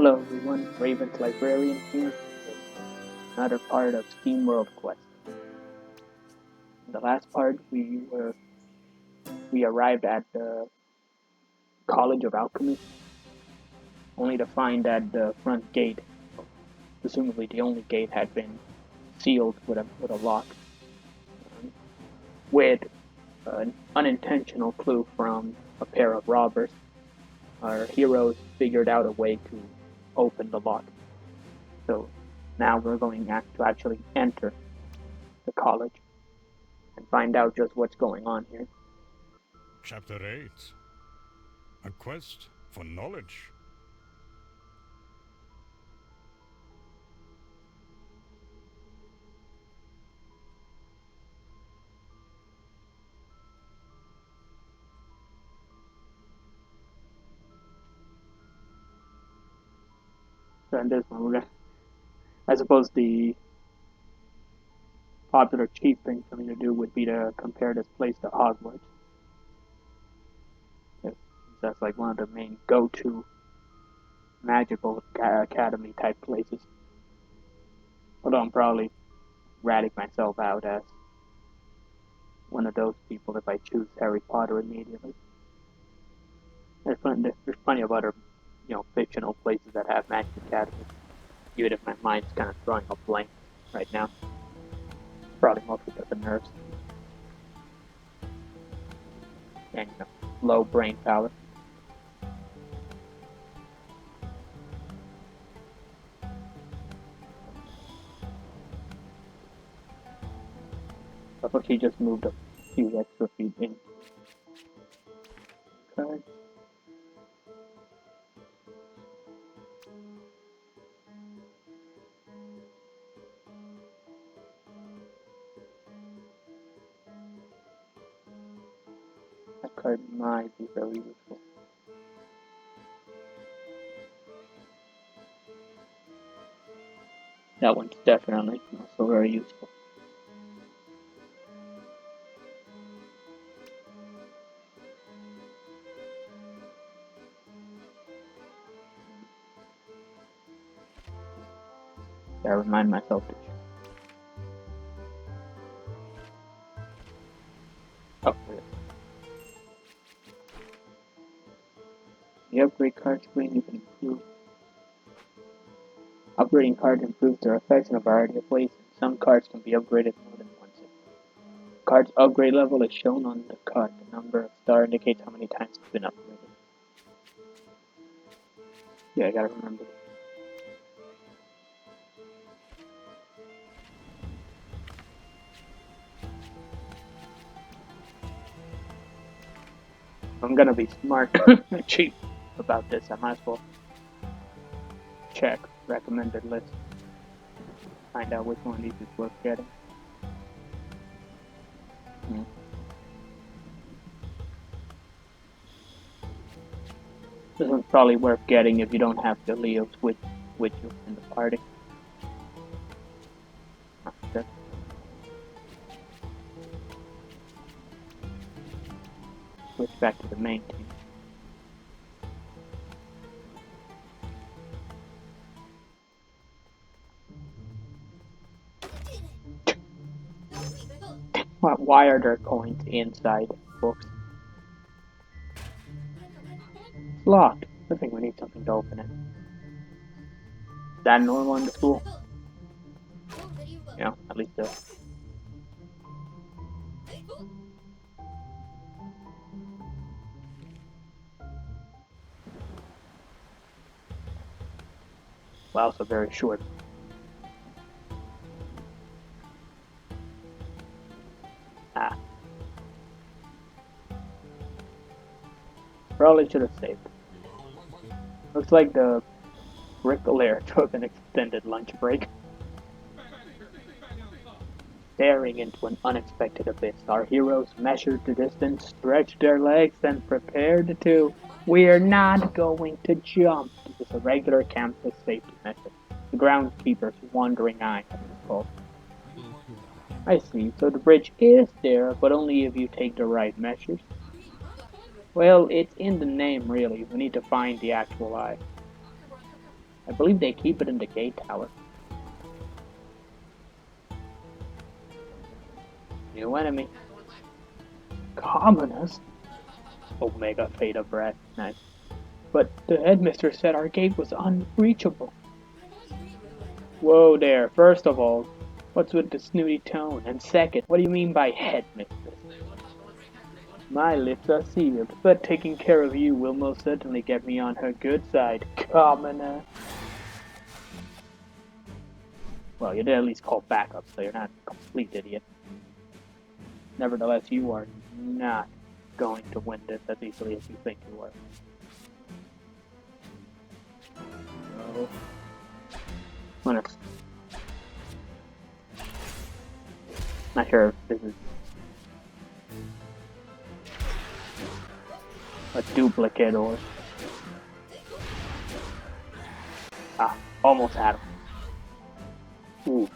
Hello everyone, Raven's Librarian here with another part of Steamworld Quest. In the last part, we arrived at the College of Alchemy, only to find that the front gate, presumably the only gate, had been sealed with a lock, with an unintentional clue from a pair of robbers. Our heroes figured out a way to open the lock. So now we're going to actually enter the college and find out just what's going on here. Chapter 8. A quest for knowledge. So in this one, I suppose the popular chief thing for me to do would be to compare this place to Hogwarts. That's like one of the main go-to magical academy type places. Although I'm probably ratting myself out as one of those people if I choose Harry Potter immediately. There's plenty of other, fictional places that have magic academies. Even if my mind's kind of drawing a blank right now. Probably mostly because of nerves. And, low brain power. I thought she just moved a few extra feet in. Okay. That card might be very useful. That one's definitely also very useful. I remind myself to check. Oh, there it is. The upgrade card screen you can improve. Upgrading cards improves their effects in a variety of ways. Some cards can be upgraded more than once. The card's upgrade level is shown on the card. The number of star indicates how many times it's been upgraded. Yeah, I gotta remember. If I'm gonna be smart and cheap about this, I might as well check recommended list. Find out which one of these is worth getting. This one's probably worth getting if you don't have the Leos with you in the party. Okay. Switch back to the main team. Why are there coins inside books? It's locked. I think we need something to open it. Is that normal in the school? Yeah, at least the... Well, also very short. Ah. Probably should have saved. Looks like the bricklayer took an extended lunch break. Staring into an unexpected abyss, our heroes measured the distance, stretched their legs, and prepared to. We're not going to jump. This is a regular campus safety method. The groundskeeper's wandering eye has been called. I see, so the bridge is there, but only if you take the right measures. Well, it's in the name, really. We need to find the actual eye. I believe they keep it in the gate tower. New enemy. Commoners? Omega Theta Brat. Nice. But the headmistress said our gate was unreachable. Whoa there. First of all, what's with the snooty tone? And second, what do you mean by headmistress? My lips are sealed, but taking care of you will most certainly get me on her good side, commoner. Well, you did at least call backup, so you're not a complete idiot. Nevertheless, you are not going to win this as easily as you think you are. So, not sure if this is a duplicate or... almost had him. Ooh,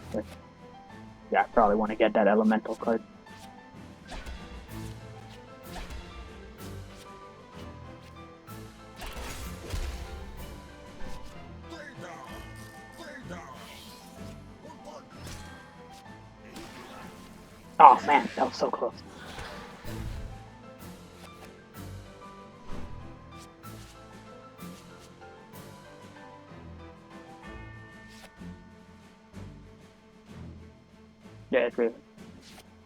yeah, I probably want to get that elemental card. Oh man, that was so close. Yeah, it's really.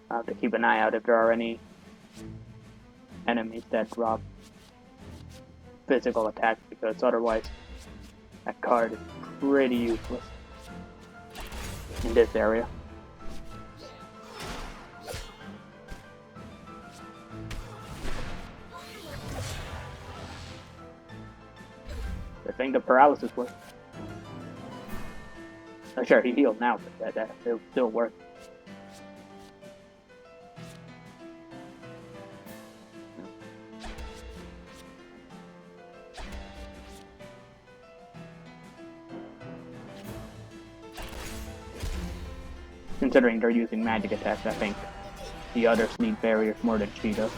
I have to keep an eye out if there are any enemies that drop physical attacks, because otherwise that card is pretty useless in this area. I think the paralysis works. Oh, sure, he healed now, but that it'll still work. Considering they're using magic attacks, I think the others need barriers more than she does.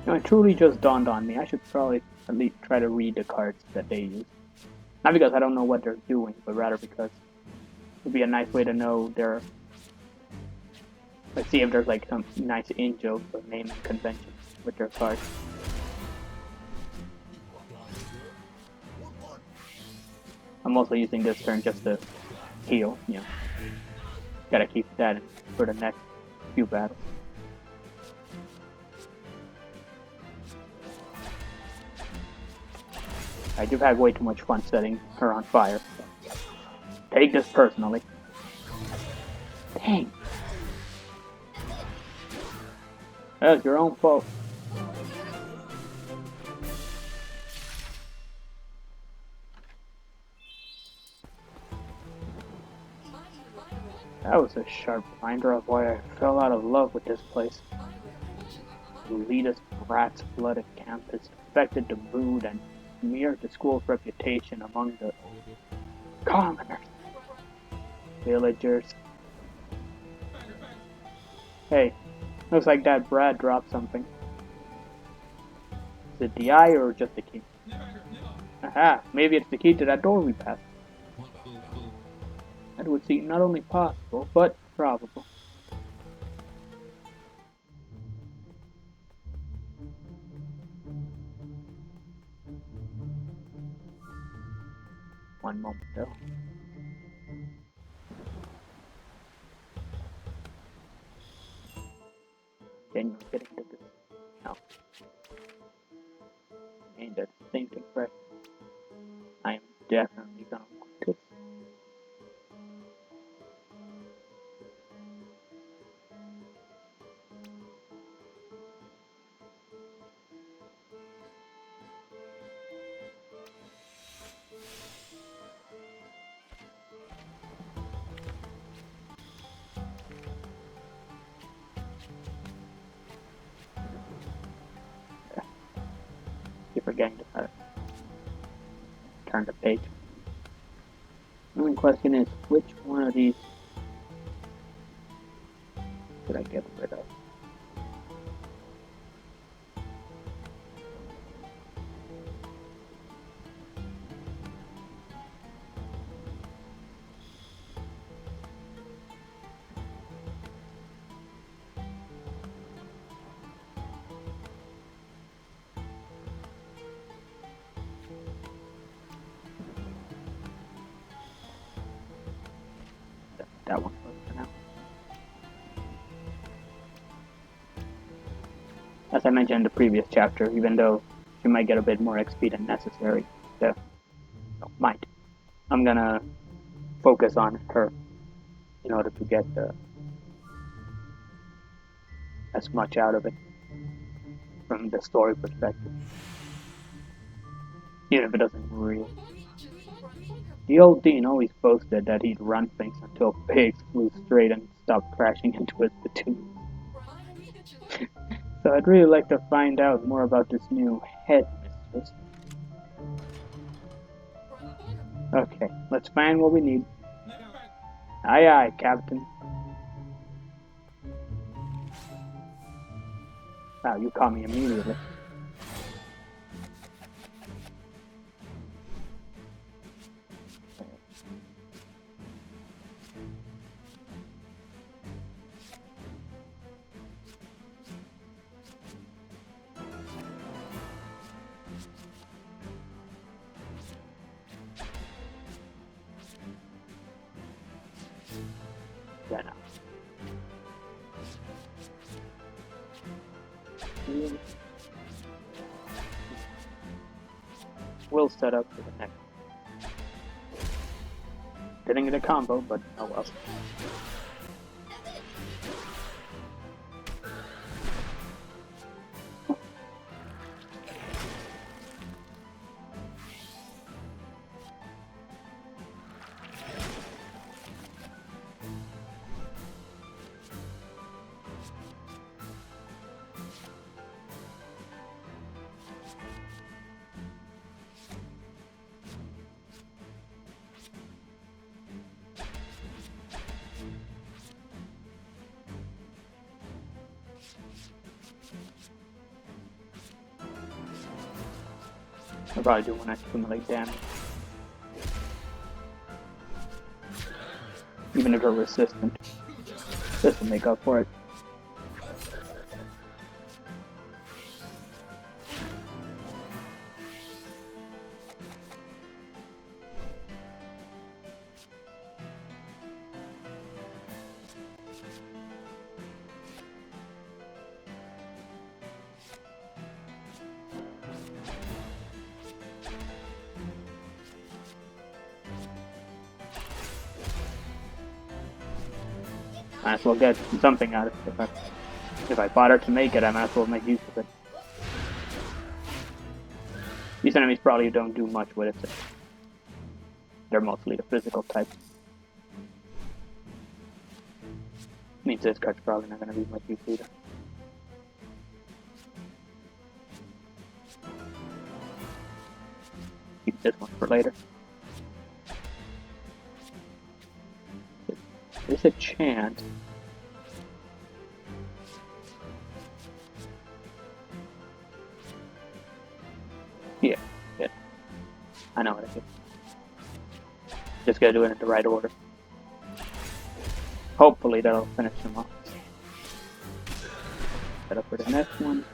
No, it truly just dawned on me. I should probably at least try to read the cards that they use. Not because I don't know what they're doing, but rather because it would be a nice way to know their... Let's see if there's like some nice in-jokes or naming conventions with their cards. I'm also using this turn just to heal, you know. Gotta keep that for the next few battles. I do have way too much fun setting her on fire. So. Take this personally. Dang. That's your own fault. That was a sharp reminder of why I fell out of love with this place. The elitist rat's blooded campus affected the mood and smeared the school's reputation among the commoners, villagers. Hey, looks like that Brad dropped something. Is it the eye or just the key? Aha, maybe it's the key to that door we passed. That would seem not only possible, but probable. One moment though. Then you get into this. No. And that thinking fresh. I am definitely gonna want this. Keep forgetting to turn the page. The only question is, which one of these should I get rid of? that one first for now. As I mentioned in the previous chapter, even though she might get a bit more XP than necessary, I'm gonna focus on her in order to get as much out of it from the story perspective. Even if it doesn't really. The old Dean always boasted that he'd run things until pigs flew straight and stopped crashing into his platoon. So I'd really like to find out more about this new headmistress. Okay, let's find what we need. Aye aye, Captain. Wow, you caught me immediately. Yeah, no. We'll set up for the next one. Didn't get a combo, but oh well. I probably do want to accumulate damage. Even if they're resistant. This will make up for it. Might as well get something out of it. If I bother to make it, I might as well make use of it. These enemies probably don't do much with it. So they're mostly the physical type. Means this card's probably not going to be much use either. Keep this one for later. There's a chance. Yeah. I know what I do. Just gotta do it in the right order. Hopefully that'll finish him off. Set up for the next one.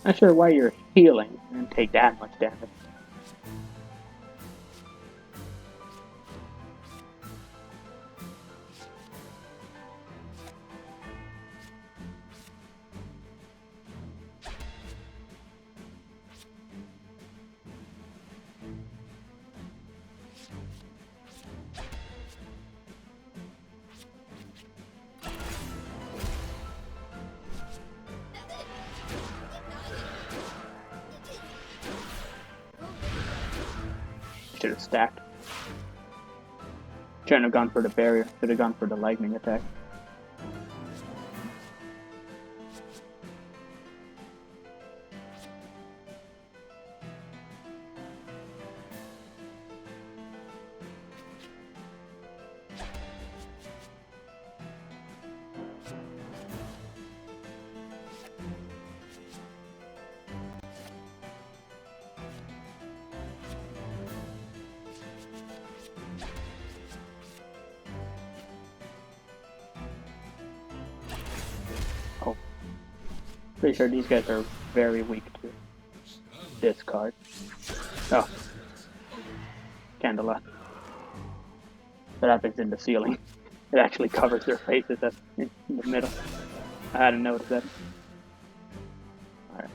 Not sure why you're healing and take that much damage. Should have stacked. Shouldn't have gone for the barrier. Should have gone for the lightning attack. Pretty sure these guys are very weak too. this card. Oh. Candela. That happens in the ceiling. It actually covers their faces in the middle. I hadn't noticed that. Alright.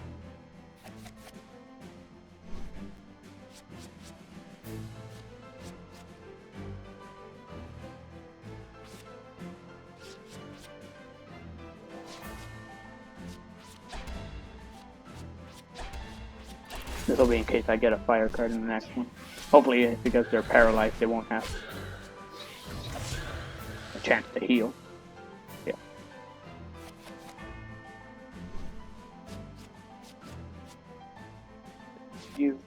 This will be in case I get a fire card in the next one. Hopefully, because they're paralyzed, they won't have a chance to heal. Yeah. You.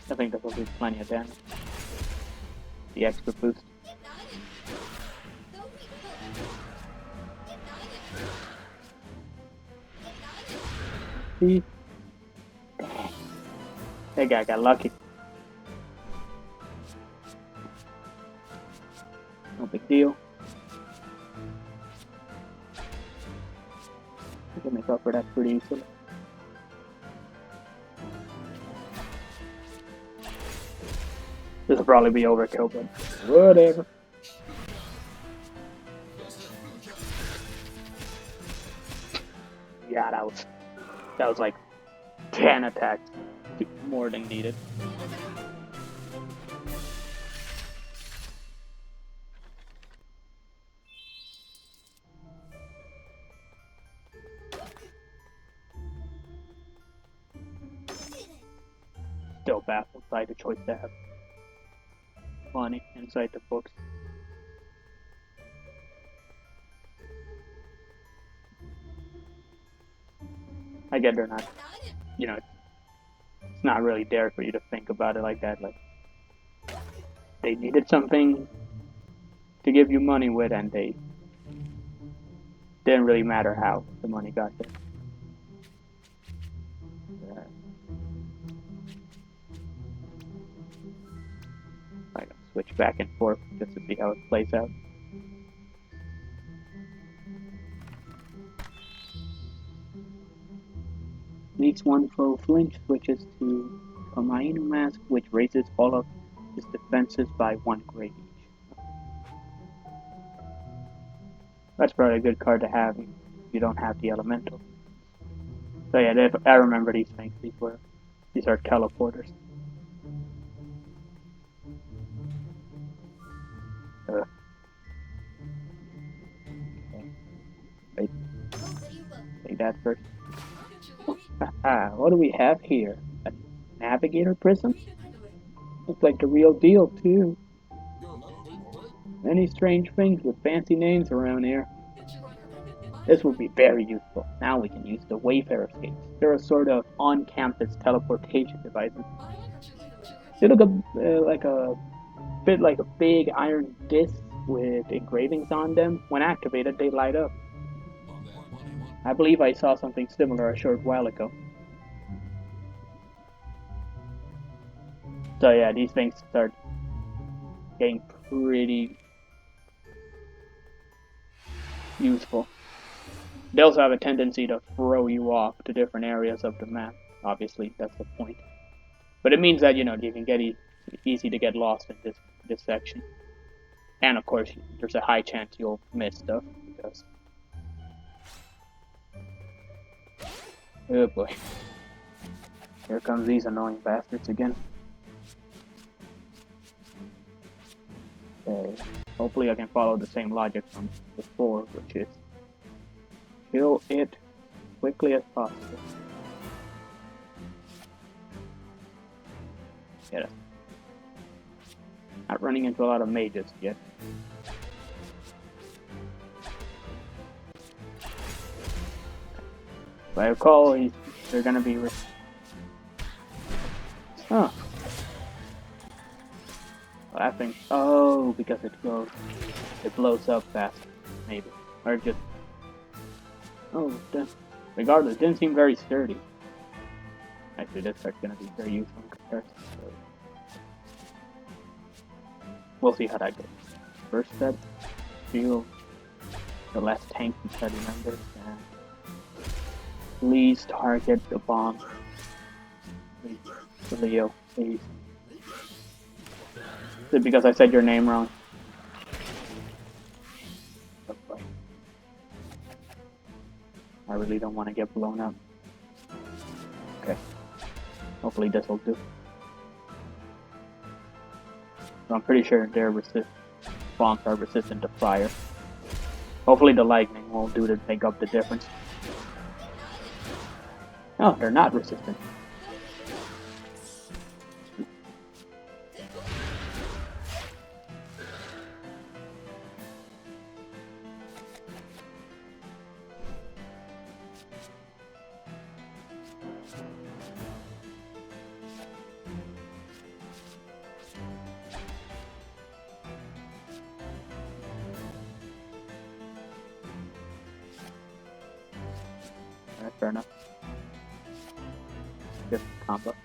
I think that will do plenty of damage. The extra boost. See? That guy got lucky. No big deal. I can make up for that pretty easily. This will probably be overkill, but whatever. Yeah, that was like 10 attacks more than needed. Still baffled by the choice to have money inside the books. I get they're not, you know, it's not really there for you to think about it like that. Like, they needed something to give you money with, and they didn't really matter how the money got there. I'm gonna switch back and forth just to see how it plays out. Makes one foe flinch, switches to a Mainu mask, which raises all of his defenses by 1 grade each. That's probably a good card to have if you don't have the elemental. So yeah, I remember these things. These are teleporters. Wait. Take that first. What do we have here? A navigator prism? Looks like the real deal, too. Many strange things with fancy names around here. This would be very useful. Now we can use the Wayfarer skates. They're a sort of on-campus teleportation devices. They look like a bit like a big iron disc with engravings on them. When activated, they light up. I believe I saw something similar a short while ago. So yeah, these things start getting pretty useful. They also have a tendency to throw you off to different areas of the map. Obviously, that's the point. But it means that, you know, you can get easy to get lost in this section. And of course, there's a high chance you'll miss stuff because... Oh boy. Here comes these annoying bastards again. Okay. Hopefully I can follow the same logic from before, which is kill it quickly as possible. Get it. Not running into a lot of mages yet. If I recall, they're gonna be... Oh. Laughing. Oh, because it blows up faster, maybe. Or just... Oh, regardless, it didn't seem very sturdy. Actually, this card's gonna be very useful in comparison. We'll see how that goes. First step, shield, the less tanky party members, and please target the bomb. Please, Leo, please. Is it because I said your name wrong? I really don't want to get blown up. Okay. Hopefully this will do. So I'm pretty sure their bombs are resistant to fire. Hopefully the lightning will do to make up the difference. No, they're not resistant. Alright, fair enough. Good combo.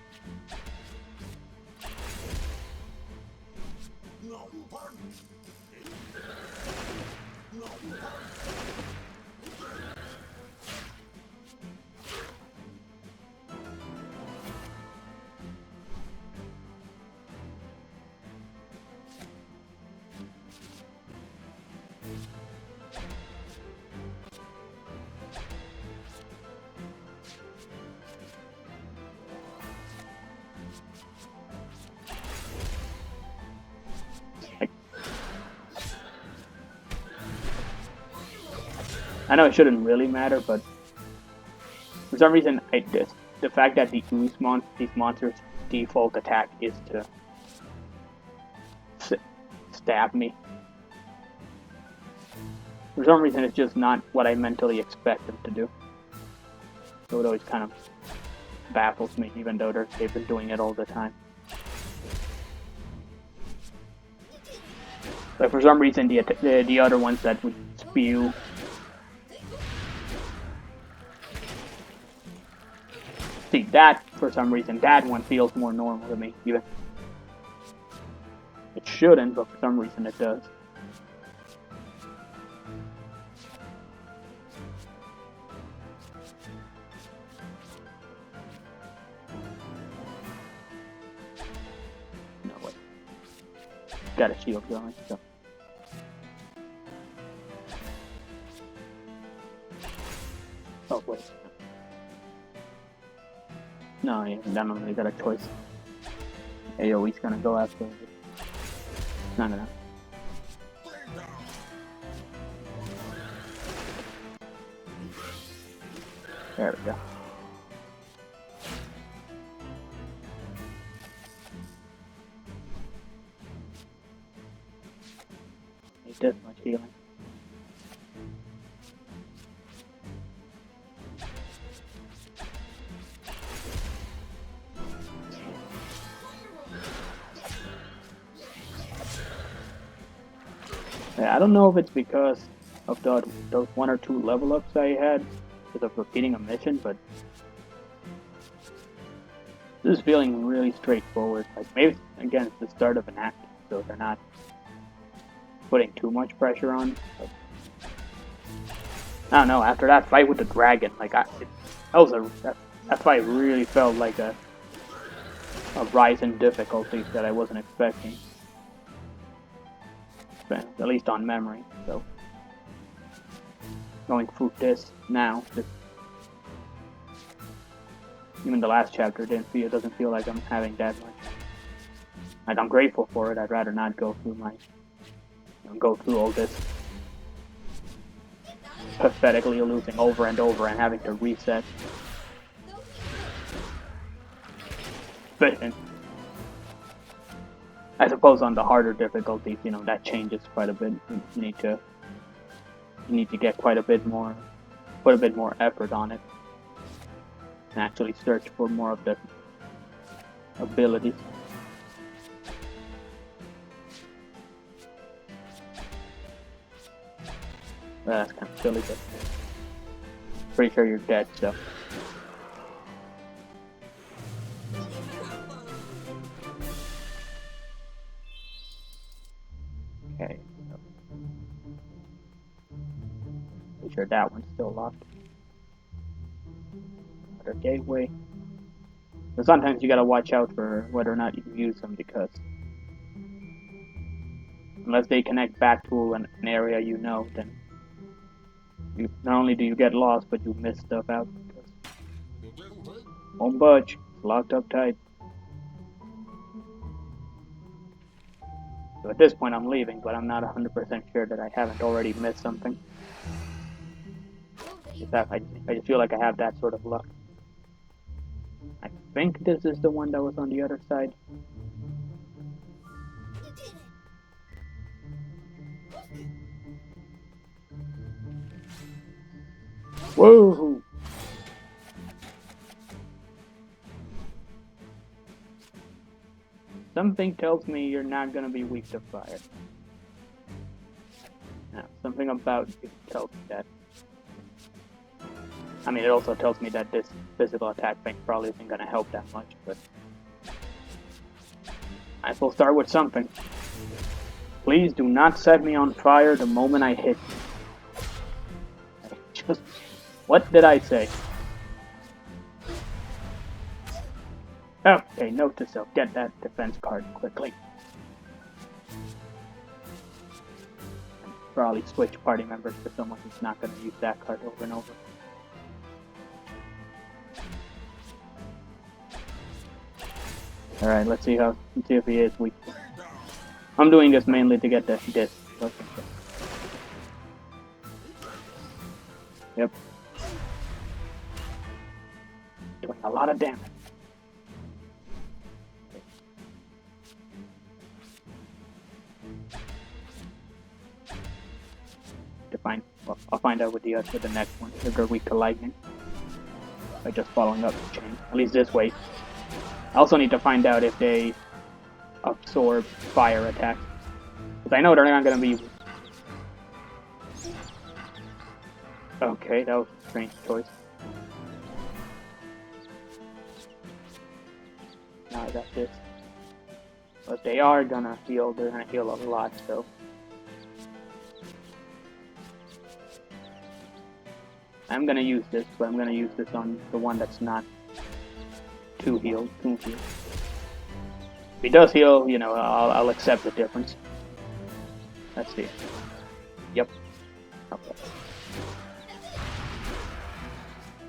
I know it shouldn't really matter, but for some reason, the fact that these monsters' default attack is to stab me. For some reason, it's just not what I mentally expect them to do. So it always kind of baffles me, even though they've been doing it all the time. But for some reason, the other ones that would spew. See, that, for some reason, that one feels more normal to me, even. It shouldn't, but for some reason it does. No, wait. Got a shield going, so. Oh, wait. No, yeah, I don't really got a choice. AoE's gonna go after it. None of that. There we go. Need this much healing. Yeah, I don't know if it's because of those 1 or 2 level ups I had because of repeating a mission, but this is feeling really straightforward. Like maybe again it's the start of an act, so they're not putting too much pressure on. But I don't know. After that fight with the dragon, like that fight really felt like a rise in difficulty that I wasn't expecting. At least on memory, so going through this now, even the last chapter doesn't feel like I'm having that much. Like I'm grateful for it. I'd rather not go through all this pathetically losing over and over and having to reset. But I suppose on the harder difficulties, that changes quite a bit. You need to get quite a bit more, put a bit more effort on it, and actually search for more of the abilities. That's kind of silly, but pretty sure you're dead, so. Okay. Pretty sure that one's still locked. Another gateway. But sometimes you gotta watch out for whether or not you can use them, because unless they connect back to an area you know, then you, not only do you get lost, but you miss stuff out. Won't budge. It's locked up tight. So at this point I'm leaving, but I'm not 100% sure that I haven't already missed something. In fact, I just feel like I have that sort of luck. I think this is the one that was on the other side. Whoa! Something tells me you're not gonna be weak to fire. Now, something about you tells me that. I mean, it also tells me that this physical attack thing probably isn't gonna help that much, but I will start with something. Please do not set me on fire the moment I hit you. What did I say? Okay, note to self, get that defense card quickly. Probably switch party members for someone who's not going to use that card over and over. Alright, let's see if he is weak. I'm doing this mainly to get this. Okay. Yep. Doing a lot of damage. Well, I'll find out with the next one if they're weak to lightning by just following up the chain. At least this way. I also need to find out if they absorb fire attacks, because I know they're not going to be. Okay, that was a strange choice. Now I got this. But they are gonna heal. They're gonna heal a lot, so. I'm gonna use this, but I'm gonna use this on the one that's not too healed. If he does heal, you know, I'll accept the difference. Let's see. Yep. Okay.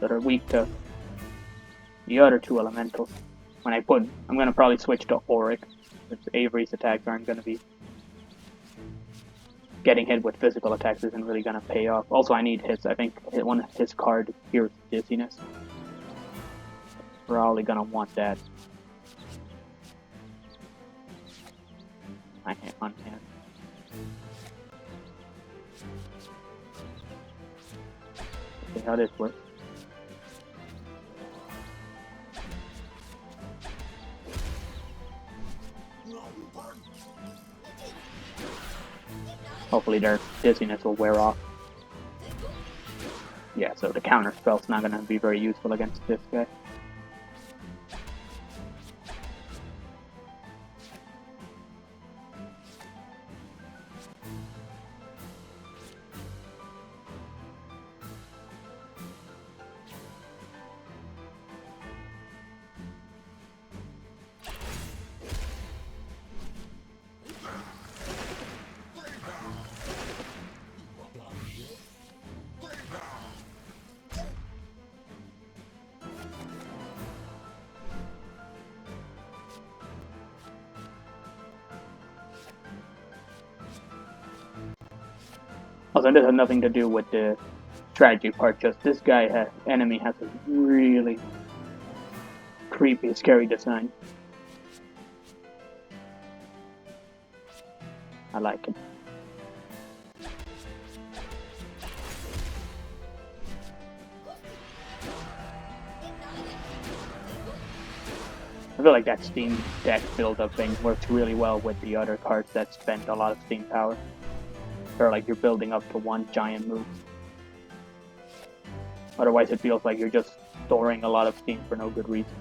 That are weak to the other two elementals. I'm gonna probably switch to Auric, since Avery's attacks aren't gonna be. Getting hit with physical attacks isn't really gonna pay off. Also, I need his. I think one of his card cures dizziness. Probably gonna want that. My hand on hand. See how this works. Hopefully their dizziness will wear off. Yeah, so the counter spell's not gonna be very useful against this guy. Also, this has nothing to do with the strategy part, just this enemy has a really creepy, scary design. I like it. I feel like that Steam deck build-up thing works really well with the other cards that spend a lot of Steam power. Or like you're building up to one giant move. Otherwise it feels like you're just storing a lot of Steam for no good reason.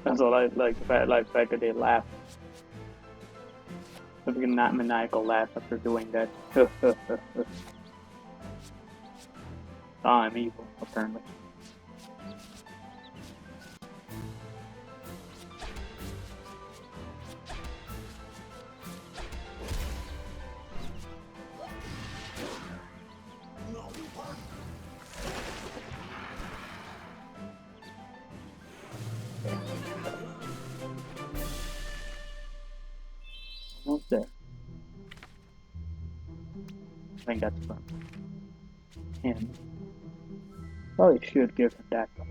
That's all I like. The fact that they laugh. If you not maniacal laugh after doing that. I'm evil, apparently. Almost there. I think that's from him. Probably should give him that card.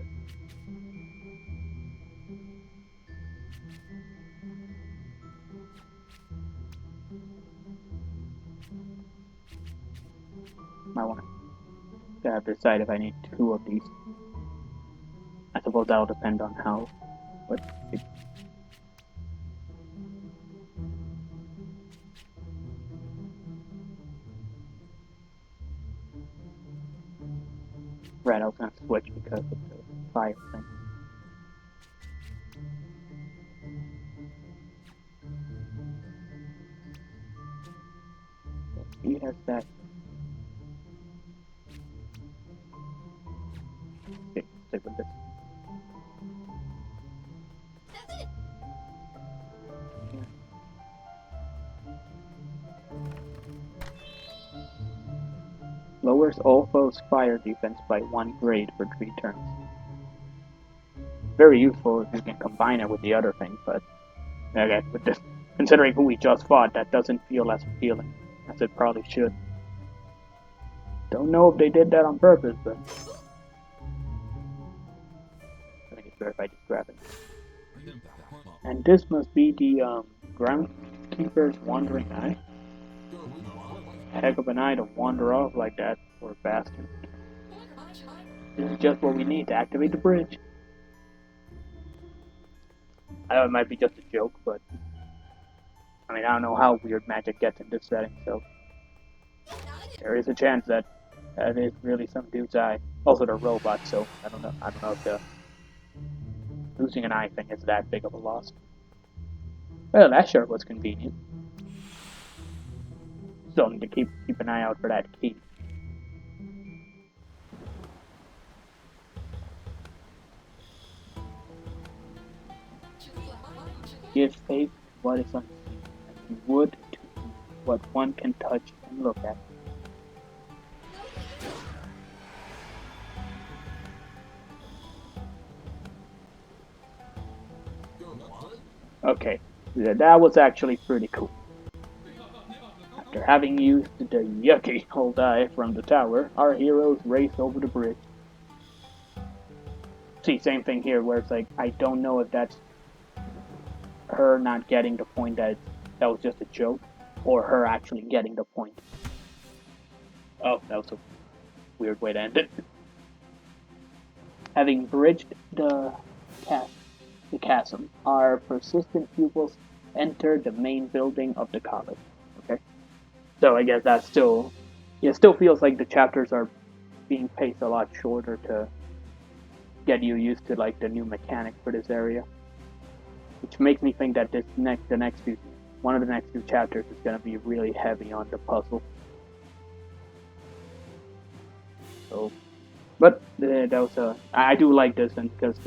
I want to have to decide if I need 2 of these. I suppose that'll depend on how. What? Right, I was gonna switch because of the fire thing. He has that. Okay, stick with this. Lowers all foes' fire defense by 1 grade for 3 turns. Very useful if you can combine it with the other things, but okay, with this, considering who we just fought, that doesn't feel as appealing as it probably should. Don't know if they did that on purpose, but I think it's better if I just grab it. And this must be the groundkeeper's wandering eye. Heck of an eye to wander off like that, poor bastard. This is just what we need to activate the bridge. I know it might be just a joke, but I mean, I don't know how weird magic gets in this setting, so there is a chance that that is really some dude's eye. Also, they're robots, so I don't know if the losing an eye thing is that big of a loss. Well, that sure was convenient. Still need to keep an eye out for that key. Give faith to what is unseen, as you would to what one can touch and look at. Okay, that was actually pretty cool. After having used the yucky old eye from the tower, our heroes race over the bridge. See, same thing here, where it's like, I don't know if that's her not getting the point that was just a joke, or her actually getting the point. Oh, that was a weird way to end it. Having bridged the chasm, our persistent pupils enter the main building of the college. Okay, so I guess that's still, it still feels like the chapters are being paced a lot shorter to get you used to like the new mechanic for this area, which makes me think that one of the next few chapters is going to be really heavy on the puzzle. So, but that was I do like this, and because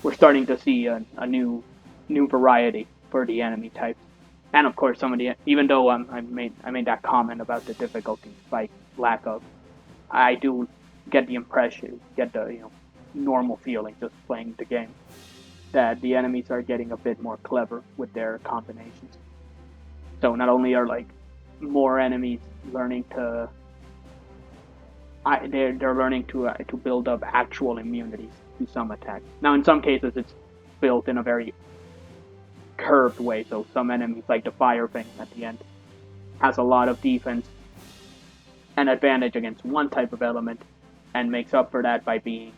we're starting to see a new variety for the enemy types, and of course some of the, even though I made that comment about the difficulty spike lack of, I do get the impression, get the normal feeling just playing the game, that the enemies are getting a bit more clever with their combinations. So not only are like more enemies learning to, they're learning to build up actual immunities to some attacks. Now in some cases it's built in a very curved way, so some enemies, like the fire thing at the end, has a lot of defense and advantage against one type of element, and makes up for that by being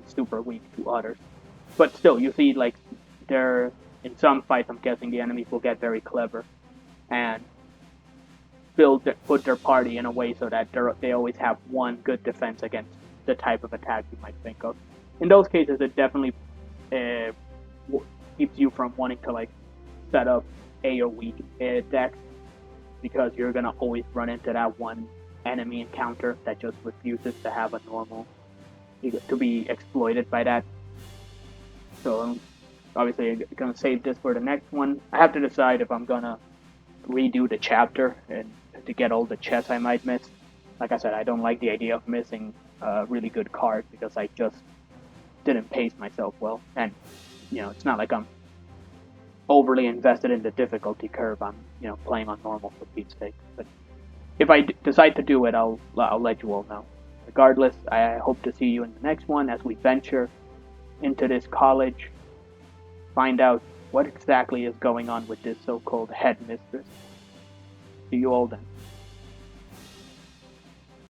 super weak to others. But still, you see, like, in some fights, I'm guessing the enemies will get very clever and put their party in a way so that they always have one good defense against the type of attack you might think of. In those cases, it definitely uh, keeps you from wanting to like set up AoE decks, because you're gonna always run into that one enemy encounter that just refuses to have a normal to be exploited by that. So I'm obviously gonna save this for the next one. I have to decide if I'm gonna redo the chapter and to get all the chests I might miss. Like I said, I don't like the idea of missing a really good card because I just didn't pace myself well, and it's not like I'm overly invested in the difficulty curve. I'm playing on normal for Pete's sake. But if I decide to do it, I'll let you all know. Regardless, I hope to see you in the next one as we venture into this college, find out what exactly is going on with this so-called headmistress. See you all then.